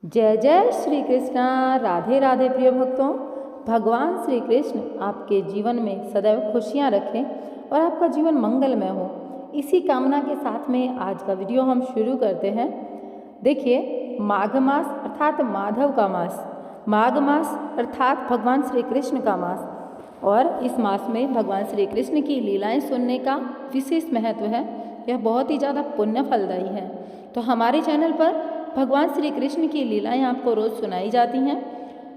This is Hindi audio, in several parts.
जय जय श्री कृष्णा। राधे राधे प्रिय भक्तों। भगवान श्री कृष्ण आपके जीवन में सदैव खुशियाँ रखें और आपका जीवन मंगलमय हो, इसी कामना के साथ में आज का वीडियो हम शुरू करते हैं। देखिए, माघ मास अर्थात माधव का मास, माघ मास अर्थात भगवान श्री कृष्ण का मास, और इस मास में भगवान श्री कृष्ण की लीलाएं सुनने का विशेष महत्व है। यह बहुत ही ज़्यादा पुण्य फलदायी है। तो हमारे चैनल पर भगवान श्री कृष्ण की लीलाएं आपको रोज़ सुनाई जाती हैं।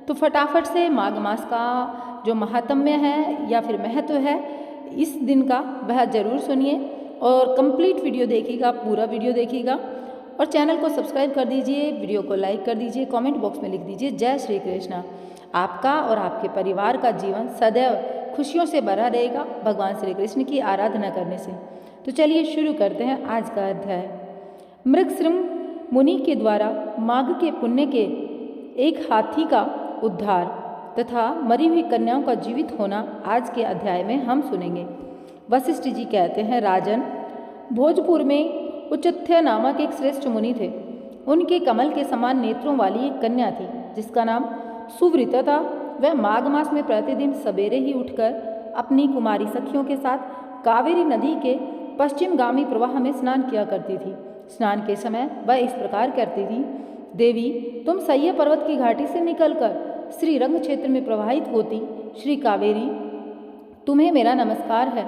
तो फटाफट से माघ मास का जो महात्म्य है या फिर महत्व है इस दिन का, वह ज़रूर सुनिए और कंप्लीट वीडियो देखिएगा, पूरा वीडियो देखिएगा और चैनल को सब्सक्राइब कर दीजिए, वीडियो को लाइक कर दीजिए, कमेंट बॉक्स में लिख दीजिए जय श्री कृष्णा। आपका और आपके परिवार का जीवन सदैव खुशियों से भरा रहेगा भगवान श्री कृष्ण की आराधना करने से। तो चलिए शुरू करते हैं आज का अध्याय। मृगशृंग मुनि के द्वारा माघ के पुण्य के एक हाथी का उद्धार तथा मरी हुई कन्याओं का जीवित होना आज के अध्याय में हम सुनेंगे। वशिष्ठ जी कहते हैं, राजन, भोजपुर में उचथ्य नामक एक श्रेष्ठ मुनि थे। उनके कमल के समान नेत्रों वाली एक कन्या थी जिसका नाम सुव्रता था। वह माघ मास में प्रतिदिन सवेरे ही उठकर अपनी कुमारी सखियों के साथ कावेरी नदी के पश्चिमगामी प्रवाह में स्नान किया करती थी। स्नान के समय वह इस प्रकार करती थी, देवी, तुम सह्य पर्वत की घाटी से निकलकर श्री रंग क्षेत्र में प्रवाहित होती श्री कावेरी, तुम्हें मेरा नमस्कार है।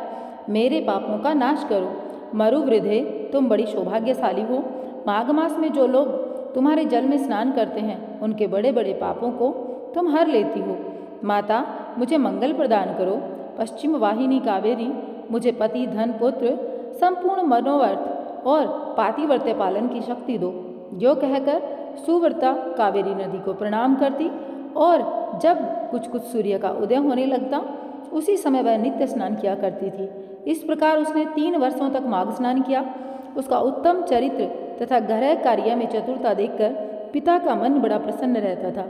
मेरे पापों का नाश करो। मरुवृद्धे, तुम बड़ी सौभाग्यशाली हो। माघ मास में जो लोग तुम्हारे जल में स्नान करते हैं उनके बड़े बड़े पापों को तुम हर लेती हो। माता, मुझे मंगल प्रदान करो। पश्चिम वाहिनी कावेरी, मुझे पति, धन, पुत्र, संपूर्ण मनोवर्थ और पातिव्रत्य पालन की शक्ति दो। जो कहकर सुव्रता कावेरी नदी को प्रणाम करती और जब कुछ कुछ सूर्य का उदय होने लगता उसी समय वह नित्य स्नान किया करती थी। इस प्रकार उसने 3 वर्षों तक माघ स्नान किया। उसका उत्तम चरित्र तथा गृह कार्य में चतुरता देखकर पिता का मन बड़ा प्रसन्न रहता था।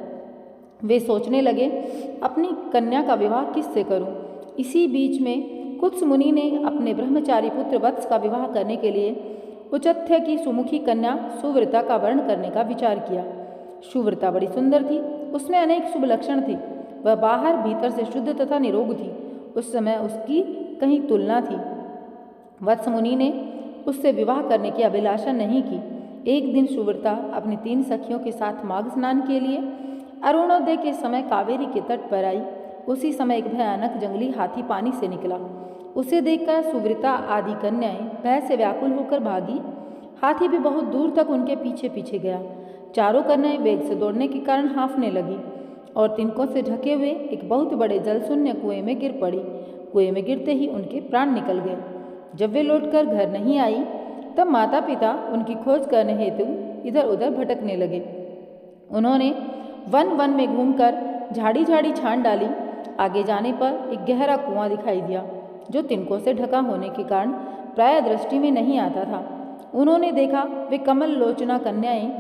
वे सोचने लगे, अपनी कन्या का विवाह किससे करूं। इसी बीच में कुत्स मुनि ने अपने ब्रह्मचारी पुत्र वत्स का विवाह करने के लिए उचथ्य की सुमुखी कन्या सुव्रता का वर्ण करने का विचार किया। सुव्रता बड़ी सुंदर थी, उसमें अनेक शुभ लक्षण थे। वह बाहर भीतर से शुद्ध तथा निरोग थी। उस समय उसकी कहीं तुलना थी। वत्स मुनि ने उससे विवाह करने की अभिलाषा नहीं की। एक दिन सुव्रता अपनी 3 सखियों के साथ माघ स्नान के लिए अरुणोदय के समय कावेरी के तट पर आई। उसी समय एक भयानक जंगली हाथी पानी से निकला। उसे देखकर सुव्रता आदि कन्याएं भय से व्याकुल होकर भागी। हाथी भी बहुत दूर तक उनके पीछे पीछे गया। चारों कन्याएं वेग से दौड़ने के कारण हाँफने लगी और तिनकों से ढके हुए एक बहुत बड़े जलशून्य कुएं में गिर पड़ी। कुएं में गिरते ही उनके प्राण निकल गए। जब वे लौटकर घर नहीं आई तब माता पिता उनकी खोज करने हेतु इधर उधर भटकने लगे। उन्होंने वन वन में घूमकर झाड़ी झाड़ी छान डाली। आगे जाने पर एक गहरा कुआं दिखाई दिया जो तिनकों से ढका होने के कारण प्राय दृष्टि में नहीं आता था। उन्होंने देखा वे कमल लोचना कन्याएं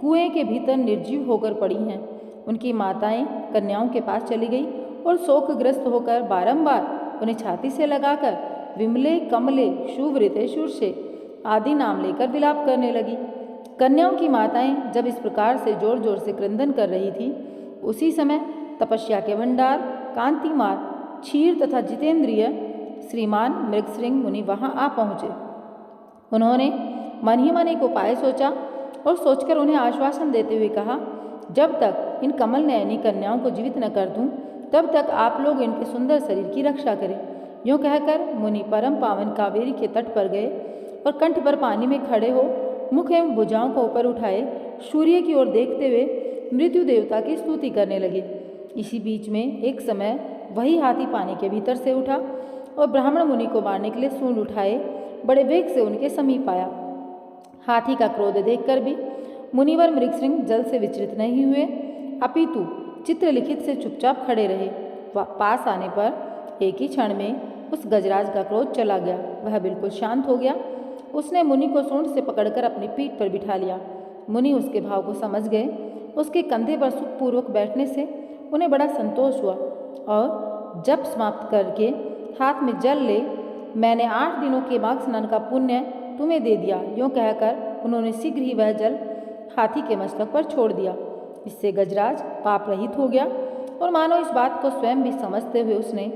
कुएं के भीतर निर्जीव होकर पड़ी हैं। उनकी माताएं कन्याओं के पास चली गई और शोकग्रस्त होकर बारंबार उन्हें छाती से लगाकर विमले, कमले, शुभृते, शूर्षे आदि नाम लेकर विलाप करने लगी। कन्याओं की माताएं जब इस प्रकार से जोर जोर से क्रंदन कर रही थी उसी समय तपस्या के भंडार, कांतिमार, क्षीर तथा जितेंद्रिय श्रीमान मृगशृंग मुनि वहां आ पहुँचे। उन्होंने मन ही मन एक उपाय सोचा और सोचकर उन्हें आश्वासन देते हुए कहा, जब तक इन कमल नयनी कन्याओं को जीवित न कर दूं तब तक आप लोग इनके सुंदर शरीर की रक्षा करें। यूँ कहकर मुनि परम पावन कावेरी के तट पर गए और कंठ पर पानी में खड़े हो मुख एवं भुजाओं को ऊपर उठाए सूर्य की ओर देखते हुए मृत्यु देवता की स्तुति करने लगे। इसी बीच में एक समय वही हाथी पानी के भीतर से उठा और ब्राह्मण मुनि को मारने के लिए सूंड उठाए बड़े वेग से उनके समीप आया। हाथी का क्रोध देखकर भी मुनिवर मृगशृंग जल से विचलित नहीं हुए, अपितु चित्रलिखित से चुपचाप खड़े रहे। पास आने पर एक ही क्षण में उस गजराज का क्रोध चला गया। वह बिल्कुल शांत हो गया। उसने मुनि को सूंड से पकड़कर अपनी पीठ पर बिठा लिया। मुनि उसके भाव को समझ गए। उसके कंधे पर सुखपूर्वक बैठने से उन्हें बड़ा संतोष हुआ और जप समाप्त करके हाथ में जल ले, मैंने 8 दिनों के माघ स्नान का पुण्य तुम्हें दे दिया। यूँ कहकर उन्होंने शीघ्र ही वह जल हाथी के मस्तक पर छोड़ दिया। इससे गजराज पाप रहित हो गया और मानो इस बात को स्वयं भी समझते हुए उसने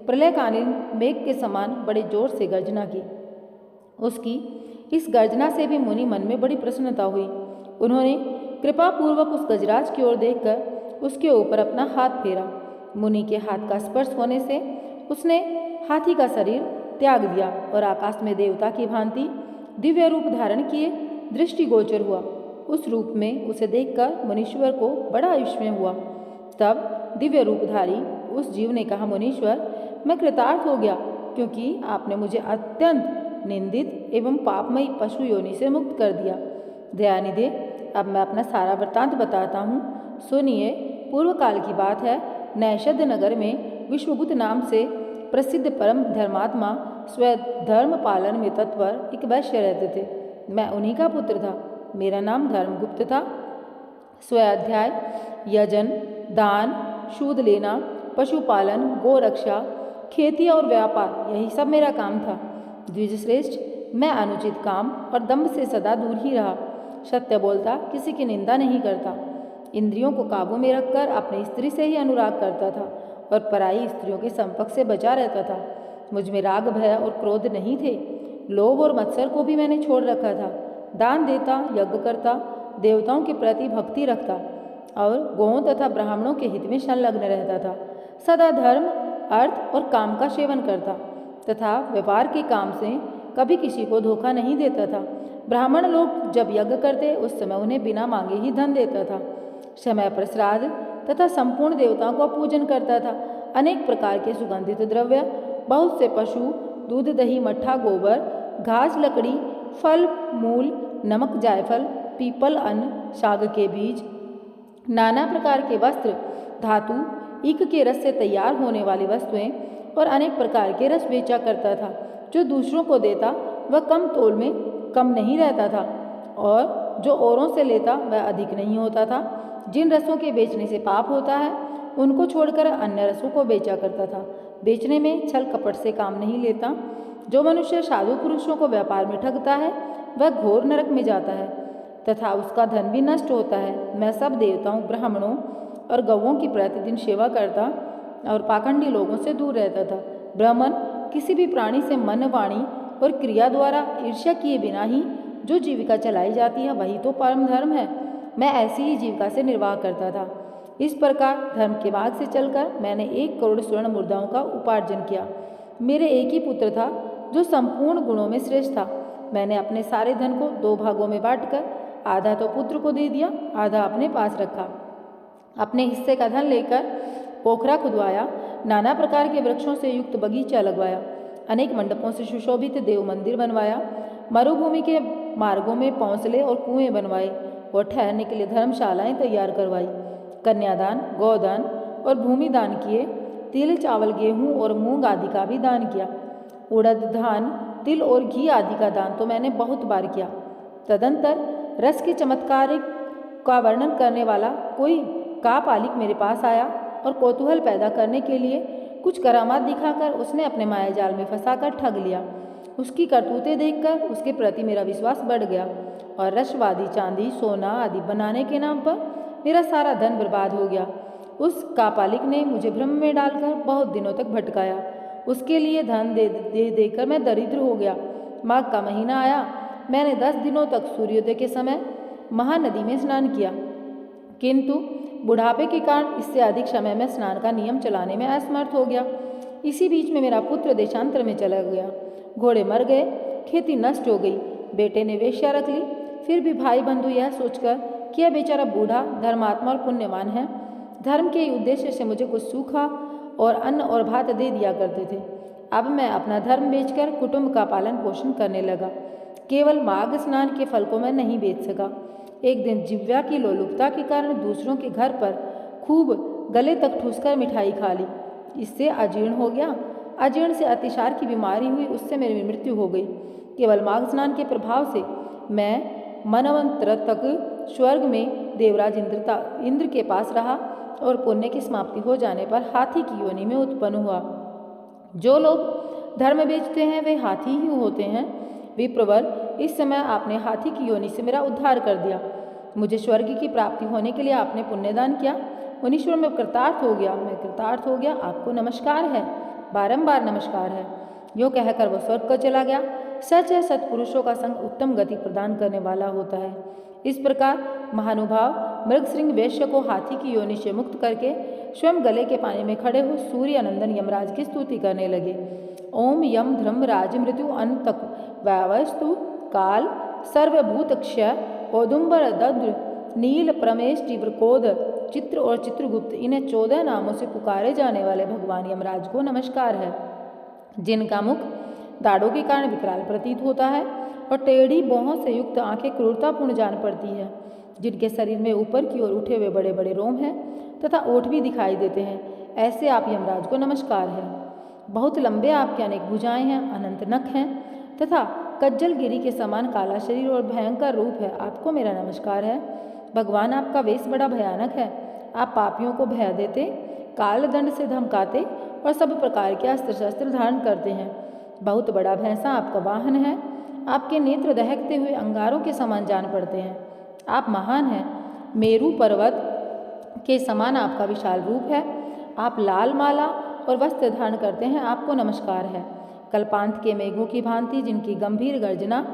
प्रलयकालीन मेघ के समान बड़े जोर से गर्जना की। उसकी इस गर्जना से भी मुनि मन में बड़ी प्रसन्नता हुई। उन्होंने कृपापूर्वक उस गजराज की ओर देखकर उसके ऊपर अपना हाथ फेरा। मुनि के हाथ का स्पर्श होने से उसने हाथी का शरीर त्याग दिया और आकाश में देवता की भांति दिव्य रूप धारण किए दृष्टिगोचर हुआ। उस रूप में उसे देखकर मुनीश्वर को बड़ा विस्मय हुआ। तब दिव्य रूपधारी उस जीव ने कहा, मुनीश्वर, मैं कृतार्थ हो गया, क्योंकि आपने मुझे अत्यंत निंदित एवं पापमयी पशु योनि से मुक्त कर दिया। दयानिधे, अब मैं अपना सारा वृत्तांत बताता हूँ, सुनिए। पूर्व काल की बात है। नैषद नगर में विश्वगुप्त नाम से प्रसिद्ध परम धर्मात्मा स्वधर्म पालन में तत्पर एक वैश्य रहते थे। मैं उन्हीं का पुत्र था। मेरा नाम धर्मगुप्त था। स्वाध्याय, यजन, दान, सूद लेना, पशुपालन, गोरक्षा, खेती और व्यापार, यही सब मेरा काम था। द्विजश्रेष्ठ, मैं अनुचित काम और दंभ से सदा दूर ही रहा। सत्य बोलता, किसी की निंदा नहीं करता। इंद्रियों को काबू में रखकर अपनी स्त्री से ही अनुराग करता था और पराई स्त्रियों के संपर्क से बचा रहता था। मुझ में राग, भय और क्रोध नहीं थे। लोभ और मत्सर को भी मैंने छोड़ रखा था। दान देता, यज्ञ करता, देवताओं के प्रति भक्ति रखता और गौओं तथा ब्राह्मणों के हित में संलग्न रहता था। सदा धर्म, अर्थ और काम का सेवन करता तथा व्यापार के काम से कभी किसी को धोखा नहीं देता था। ब्राह्मण लोग जब यज्ञ करते उस समय उन्हें बिना मांगे ही धन देता था। समय पर श्राद्ध तथा संपूर्ण देवताओं का पूजन करता था। अनेक प्रकार के सुगंधित द्रव्य, बहुत से पशु, दूध, दही, मट्ठा, गोबर, घास, लकड़ी, फल, मूल, नमक, जायफल, पीपल, अन्न, साग के बीज, नाना प्रकार के वस्त्र, धातु, ईख के रस से तैयार होने वाली वस्तुएं और अनेक प्रकार के रस बेचा करता था। जो दूसरों को देता वह कम तोल में कम नहीं रहता था और जो औरों से लेता वह अधिक नहीं होता था। जिन रसों के बेचने से पाप होता है उनको छोड़कर अन्य रसों को बेचा करता था। बेचने में छल कपट से काम नहीं लेता। जो मनुष्य साधु पुरुषों को व्यापार में ठगता है वह घोर नरक में जाता है तथा उसका धन भी नष्ट होता है। मैं सब देवताओं, ब्राह्मणों और गौओं की प्रतिदिन सेवा करता और पाखंडी लोगों से दूर रहता था। ब्राह्मण किसी भी प्राणी से मन, वाणी और क्रिया द्वारा ईर्ष्या किए बिना ही जो जीविका चलाई जाती है वही तो परम धर्म है। मैं ऐसी ही जीविका से निर्वाह करता था। इस प्रकार धर्म के मार्ग से चलकर मैंने 1 करोड़ स्वर्ण मुद्राओं का उपार्जन किया। मेरे एक ही पुत्र था जो संपूर्ण गुणों में श्रेष्ठ था। मैंने अपने सारे धन को 2 भागों में बांटकर आधा तो पुत्र को दे दिया, आधा अपने पास रखा। अपने हिस्से का धन लेकर पोखरा खुदवाया, नाना प्रकार के वृक्षों से युक्त बगीचा लगवाया, अनेक मंडपों से सुशोभित देव मंदिर बनवाया, मरुभूमि के मार्गों में पौंसले और कुएं बनवाए और ठहरने के लिए धर्मशालाएं तैयार करवाई। कन्यादान, गौदान और भूमि दान किए। तिल, चावल, गेहूं और मूंग आदि का भी दान किया। उड़द, धान, तिल और घी आदि का दान तो मैंने बहुत बार किया। तदंतर रस के चमत्कार का वर्णन करने वाला कोई कापालिक मेरे पास आया और कौतूहल पैदा करने के लिए कुछ करामात दिखाकर उसने अपने माया जाल में फंसाकर ठग लिया। उसकी करतूतें देखकर उसके प्रति मेरा विश्वास बढ़ गया और रसवादी, चांदी, सोना आदि बनाने के नाम पर मेरा सारा धन बर्बाद हो गया। उस कापालिक ने मुझे भ्रम में डालकर बहुत दिनों तक भटकाया। उसके लिए धन दे देकर मैं दरिद्र हो गया। माघ का महीना आया। मैंने 10 दिनों तक सूर्योदय के समय महानदी में स्नान किया, किंतु बुढ़ापे के कारण इससे अधिक समय में स्नान का नियम चलाने में असमर्थ हो गया। इसी बीच में मेरा पुत्र देशांतर में चला गया। घोड़े मर गए, खेती नष्ट हो गई, बेटे ने वेश्या रख ली। फिर भी भाई बंधु यह सोचकर कि यह बेचारा बूढ़ा धर्मात्मा और पुण्यवान है, धर्म के उद्देश्य से मुझे कुछ सूखा और अन्न और भात दे दिया करते थे। अब मैं अपना धर्म बेचकर कुटुंब का पालन पोषण करने लगा। केवल माघ स्नान के फल को मैं नहीं बेच सका। एक दिन जिह्वा की लोलुपता के कारण दूसरों के घर पर खूब गले तक ठूसकर मिठाई खा ली। इससे अजीर्ण हो गया। अजीर्ण से अतिसार की बीमारी हुई, उससे मेरी मृत्यु हो गई। केवल माघ स्नान के प्रभाव से मैं मनवंतर तक स्वर्ग में देवराज इंद्र के पास रहा और पुण्य की समाप्ति हो जाने पर हाथी की योनि में उत्पन्न हुआ। जो लोग धर्म बेचते हैं वे हाथी ही होते हैं। विप्रवर, इस समय आपने हाथी की योनि से मेरा उद्धार कर दिया। मुझे स्वर्ग की प्राप्ति होने के लिए आपने पुण्यदान किया। मुनीश्वर मैं कृतार्थ हो गया, मैं कृतार्थ हो गया, आपको नमस्कार है, बारंबार नमस्कार है। यो कहकर वह स्वर्ग को चला गया। सच है, सत्पुरुषों का संग उत्तम गति प्रदान करने वाला होता है। इस प्रकार महानुभाव मृगश्रृंग वैश्य को हाथी की योनि से मुक्त करके स्वयं गले के पानी में खड़े हो सूर्य नंदन यमराज की स्तुति करने लगे। ओम यम धर्म राज मृत्यु अंतक वैवस्तु काल सर्वभूत क्षय औदुम्बर दद्र नील प्रमेश तीव्रकोद चित्र और चित्रगुप्त, इन्हें 14 नामों से पुकारे जाने वाले भगवान यमराज को नमस्कार है, जिनका मुख दाढ़ों के कारण विकराल प्रतीत होता है और टेढ़ी भौहों से युक्त आंखें क्रूरतापूर्ण जान पड़ती है, जिनके शरीर में ऊपर की ओर उठे हुए बड़े बड़े रोम हैं तथा ओठ भी दिखाई देते हैं, ऐसे आप यमराज को नमस्कार है। बहुत लंबे आपके अनेक भुजाएं हैं, अनंत नख हैं तथा कज्जल गिरी के समान काला शरीर और भयंकर रूप है, आपको मेरा नमस्कार है। भगवान आपका वेश बड़ा भयानक है, आप पापियों को भय देते, काल दंड से धमकाते और सब प्रकार के अस्त्र शस्त्र धारण करते हैं। बहुत बड़ा भैंसा आपका वाहन है, आपके नेत्र दहकते हुए अंगारों के समान जान पड़ते हैं। आप महान हैं, मेरू पर्वत के समान आपका विशाल रूप है। आप लाल माला और वस्त्र धारण करते हैं, आपको नमस्कार है। कल्पांत के मेघों की भांति जिनकी गंभीर गर्जना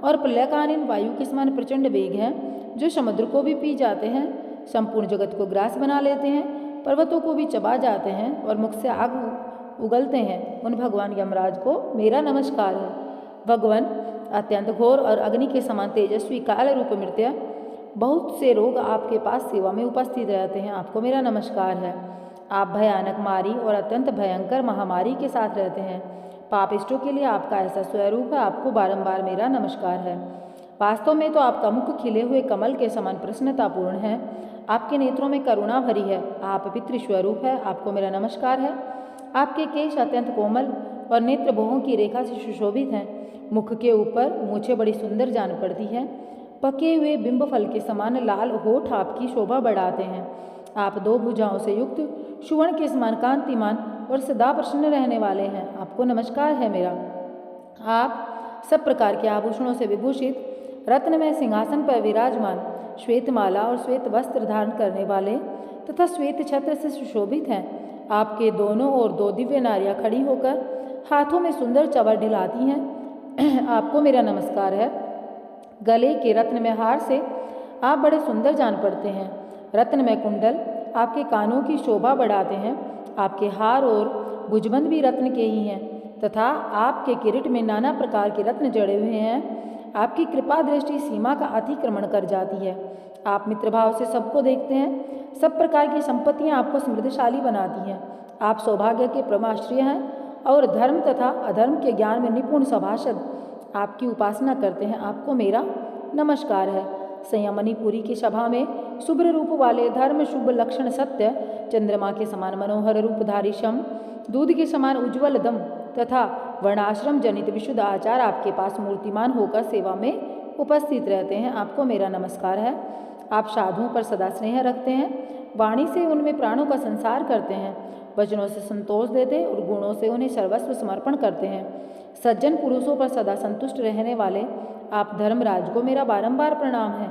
और प्रलयकालीन वायु के समान प्रचंड वेग है, जो समुद्र को भी पी जाते हैं, संपूर्ण जगत को ग्रास बना लेते हैं, पर्वतों को भी चबा जाते हैं और मुख से आग उगलते हैं, उन भगवान यमराज को मेरा नमस्कार है। भगवान अत्यंत घोर और अग्नि के समान तेजस्वी काल रूप मृत्य, बहुत से रोग आपके पास सेवा में उपस्थित रहते हैं, आपको मेरा नमस्कार है। आप भयानक मारी और अत्यंत भयंकर महामारी के साथ रहते हैं, पापिष्टों के लिए आपका ऐसा स्वरूप है, आपको बारंबार मेरा नमस्कार है। वास्तव में तो आपका मुख खिले हुए कमल के समान प्रसन्नतापूर्ण है, आपके नेत्रों में करुणा भरी है, आप पितृस्वरूप है, आपको मेरा नमस्कार है। आपके केश अत्यंत कोमल और नेत्र भौहों की रेखा से सुशोभित हैं, मुख के ऊपर मूछें बड़ी सुंदर जान पड़ती हैं, पके हुए बिंब फल के समान लाल होठ आपकी शोभा बढ़ाते हैं। आप 2 भुजाओं से युक्त सुवर्ण के समान कांतिमान और सदा प्रसन्न रहने वाले हैं, आपको नमस्कार है मेरा। आप सब प्रकार के आभूषणों से विभूषित, रत्नमय सिंहासन पर विराजमान, श्वेत माला और श्वेत वस्त्र धारण करने वाले तथा श्वेत छत्र से सुशोभित हैं। आपके दोनों ओर 2 दिव्य नारियां खड़ी होकर हाथों में सुंदर चवर ढिलाती हैं, आपको मेरा नमस्कार है। गले के रत्न में हार से आप बड़े सुंदर जान पड़ते हैं, रत्न में कुंडल आपके कानों की शोभा बढ़ाते हैं, आपके हार और भुजबंद भी रत्न के ही हैं तथा आपके किरीट में नाना प्रकार के रत्न जड़े हुए हैं। आपकी कृपा दृष्टि सीमा का अतिक्रमण कर जाती है, आप मित्रभाव से सबको देखते हैं, सब प्रकार की संपत्तियां आपको समृद्धशाली बनाती हैं। आप सौभाग्य के परमाश्रय हैं और धर्म तथा अधर्म के ज्ञान में निपुण सभासद आपकी उपासना करते हैं, आपको मेरा नमस्कार है। संयमनीपुरी की सभा में शुभ्र रूप वाले धर्म शुभ लक्षण सत्य, चंद्रमा के समान मनोहर रूपधारी शम, दूध के समान उज्ज्वल दम तथा वर्णाश्रम जनित विशुद्ध आचार आपके पास मूर्तिमान होकर सेवा में उपस्थित रहते हैं, आपको मेरा नमस्कार है। आप साधुओं पर सदा स्नेह रखते हैं, वाणी से उनमें प्राणों का संसार करते हैं, वचनों से संतोष देते और गुणों से उन्हें सर्वस्व समर्पण करते हैं। सज्जन पुरुषों पर सदा संतुष्ट रहने वाले आप धर्मराज को मेरा बारंबार प्रणाम है,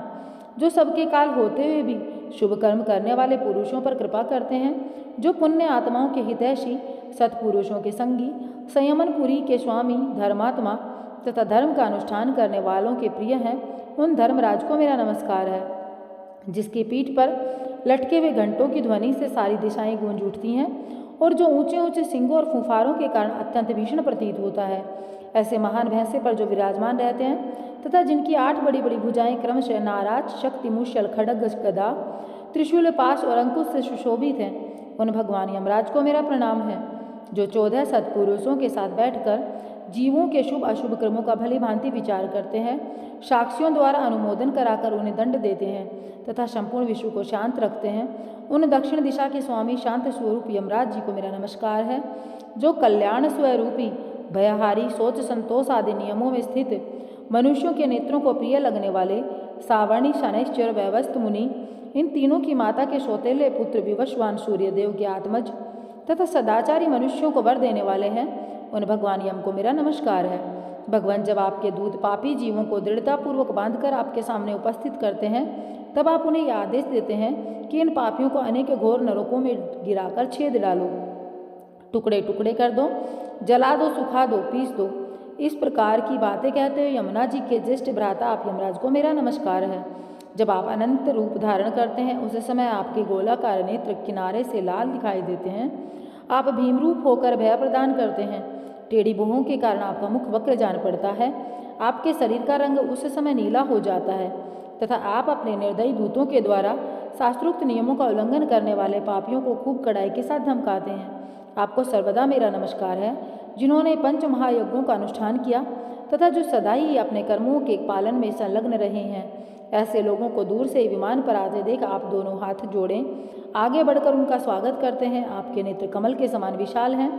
जो सबके काल होते हुए भी शुभ कर्म करने वाले पुरुषों पर कृपा करते हैं, जो पुण्य आत्माओं के हितैषी, सत्पुरुषों के संगी, संयमनपुरी के स्वामी, धर्मात्मा तथा धर्म का अनुष्ठान करने वालों के प्रिय हैं, उन धर्मराज को मेरा नमस्कार है, जिसकी पीठ पर लटके हुए घंटों की ध्वनि से सारी दिशाएं गूंज उठती हैं और जो ऊंचे ऊंचे सिंगों और फूंफारों के कारण अत्यंत भीषण प्रतीत होता है। ऐसे महान भैंसे पर जो विराजमान रहते हैं तथा जिनकी 8 बड़ी बड़ी भुजाएं क्रमशः नाराज, शक्ति, मूषल, खड्ग, गदा, त्रिशूल, पाश और अंकुश से सुशोभित हैं, उन भगवान यमराज को मेरा प्रणाम है, जो 14 सत्पुरुषों के साथ बैठकर जीवों के शुभ अशुभ कर्मों का भली भांति विचार करते हैं, साक्षियों द्वारा अनुमोदन कराकर उन्हें दंड देते हैं तथा संपूर्ण विश्व को शांत रखते हैं, उन दक्षिण दिशा के स्वामी शांत स्वरूप यमराज जी को मेरा नमस्कार है, जो कल्याण स्वरूपी, भयहारी, सोच, संतोष आदि नियमों में स्थित मनुष्यों के नेत्रों को प्रिय लगने वाले सावर्णी, शनैश्चर, वैवस्त मुनि, इन तीनों की माता के सौतेले पुत्र विवस्वान सूर्यदेव के आत्मज तथा सदाचारी मनुष्यों को वर देने वाले हैं, उन भगवान यम को मेरा नमस्कार है। भगवान जब आपके दूत पापी जीवों को दृढ़तापूर्वक बांधकर आपके सामने उपस्थित करते हैं, तब आप उन्हें यह आदेश देते हैं कि इन पापियों को अनेक घोर नरकों में गिराकर छेद डालो, टुकड़े टुकड़े कर दो, जला दो, सुखा दो, पीस दो। इस प्रकार की बातें कहते हुए यमुना जी के ज्येष्ठ भ्राता आप यमराज को मेरा नमस्कार है। जब आप अनंत रूप धारण करते हैं, उस समय आपके गोलाकार नेत्र किनारे से लाल दिखाई देते हैं। आप भीमरूप होकर भय प्रदान करते हैं। टेढ़ी भुहों के कारण आपका मुख वक्र जान पड़ता है। आपके शरीर का रंग उस समय नीला हो जाता है तथा आप अपने निर्दयी दूतों के द्वारा शास्त्रोक्त नियमों का उल्लंघन करने वाले पापियों को खूब कड़ाई के साथ धमकाते हैं। आपको सर्वदा मेरा नमस्कार है, जिन्होंने पंच महायज्ञों का अनुष्ठान किया तथा जो सदा ही अपने कर्मों के पालन में संलग्न रहे हैं। ऐसे लोगों को दूर से विमान पर आते देख आप दोनों हाथ जोड़ें, आगे बढ़कर उनका स्वागत करते हैं। आपके नेत्र कमल के समान विशाल हैं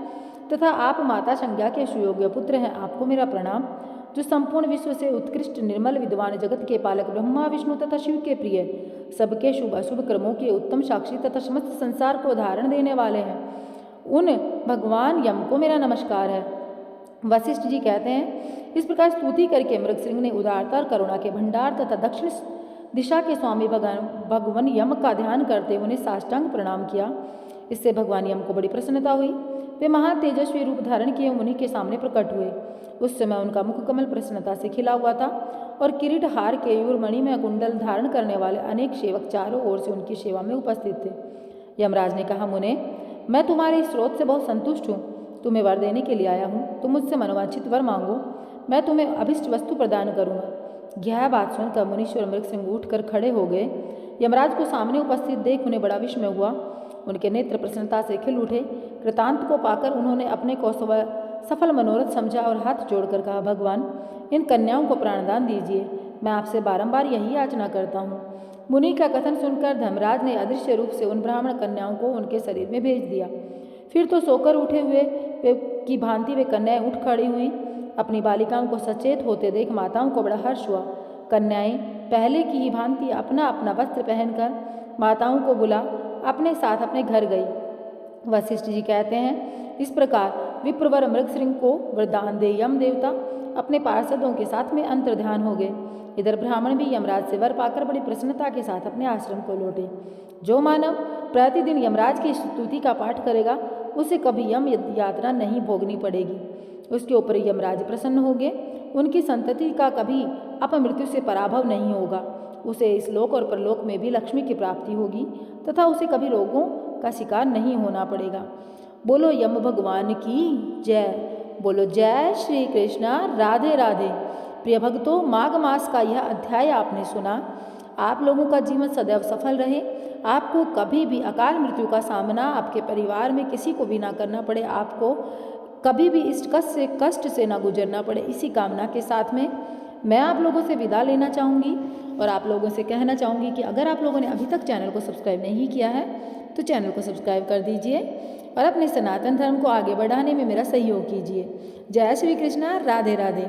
तथा आप माता संज्ञा के सुयोग्य पुत्र हैं। आपको मेरा प्रणाम, जो संपूर्ण विश्व से उत्कृष्ट निर्मल विद्वान, जगत के पालक, ब्रह्मा विष्णु तथा शिव के प्रिय, सबके शुभ अशुभ कर्मों के उत्तम साक्षी तथा समस्त संसार को धारण देने वाले हैं, उन भगवान यम को मेरा नमस्कार है। वशिष्ठ जी कहते हैं, इस प्रकार स्तुति करके मृगसिंह ने उदारता और करुणा के भंडार तथा दक्षिण दिशा के स्वामी भगवान यम का ध्यान करते उन्हें साष्टांग प्रणाम किया। इससे भगवान यम को बड़ी प्रसन्नता हुई। वे महान तेजस्वी रूप धारण किए मुनि के सामने प्रकट हुए। उस समय उनका मुख कमल प्रसन्नता से खिला हुआ था और किरीट, हार, केयूर, मणि में कुंडल धारण करने वाले अनेक सेवक चारों ओर से उनकी सेवा में उपस्थित थे। यमराज ने कहा, मुने, मैं तुम्हारे इस स्रोत से बहुत संतुष्ट हूँ। तुम्हें वर देने के लिए आया हूँ। तुम मुझसे मनोवांछित वर मांगो, मैं तुम्हें अभिष्ट वस्तु प्रदान करूँगा। यह बात सुनकर मुनीश्वर मृगसिंह उठकर खड़े हो गए। यमराज को सामने उपस्थित देख उन्हें बड़ा विस्मय हुआ। उनके नेत्र प्रसन्नता से खिल उठे। कृतांत को पाकर उन्होंने अपने को सफल मनोरथ समझा और हाथ जोड़कर कहा, भगवान, इन कन्याओं को प्राणदान दीजिए। मैं आपसे बारंबार यही याचना करता हूँ। मुनि का कथन सुनकर धर्मराज ने अदृश्य रूप से उन ब्राह्मण कन्याओं को उनके शरीर में भेज दिया। फिर तो सोकर उठे हुए की भांति वे कन्याएं उठ खड़ी हुई। अपनी बालिकाओं को सचेत होते देख माताओं को बड़ा हर्ष हुआ। कन्याएं पहले की ही भांति अपना अपना वस्त्र पहनकर माताओं को बुला अपने साथ अपने घर गई। वशिष्ठ जी कहते हैं, इस प्रकार विप्रवर मृगसिंह को वरदान दे यम देवता अपने पार्षदों के साथ में अंतर्ध्यान हो गए। इधर ब्राह्मण भी यमराज से वर पाकर बड़ी प्रसन्नता के साथ अपने आश्रम को लौटे। जो मानव प्रतिदिन यमराज की स्तुति का पाठ करेगा, उसे कभी यम यात्रा नहीं भोगनी पड़ेगी। उसके ऊपर यमराज प्रसन्न होंगे। उनकी संतति का कभी अपमृत्यु से पराभव नहीं होगा। उसे इस लोक और परलोक में भी लक्ष्मी की प्राप्ति होगी तथा उसे कभी रोगों का शिकार नहीं होना पड़ेगा। बोलो यम भगवान की जय। बोलो जय श्री कृष्णा। राधे राधे। प्रिय भक्तों, माघ मास का यह अध्याय आपने सुना। आप लोगों का जीवन सदैव सफल रहे। आपको कभी भी अकाल मृत्यु का सामना आपके परिवार में किसी को भी ना करना पड़े। आपको कभी भी इस कष्ट से ना गुजरना पड़े। इसी कामना के साथ में मैं आप लोगों से विदा लेना चाहूँगी और आप लोगों से कहना चाहूँगी कि अगर आप लोगों ने अभी तक चैनल को सब्सक्राइब नहीं किया है तो चैनल को सब्सक्राइब कर दीजिए और अपने सनातन धर्म को आगे बढ़ाने में मेरा सहयोग कीजिए। जय श्री कृष्णा। राधे राधे।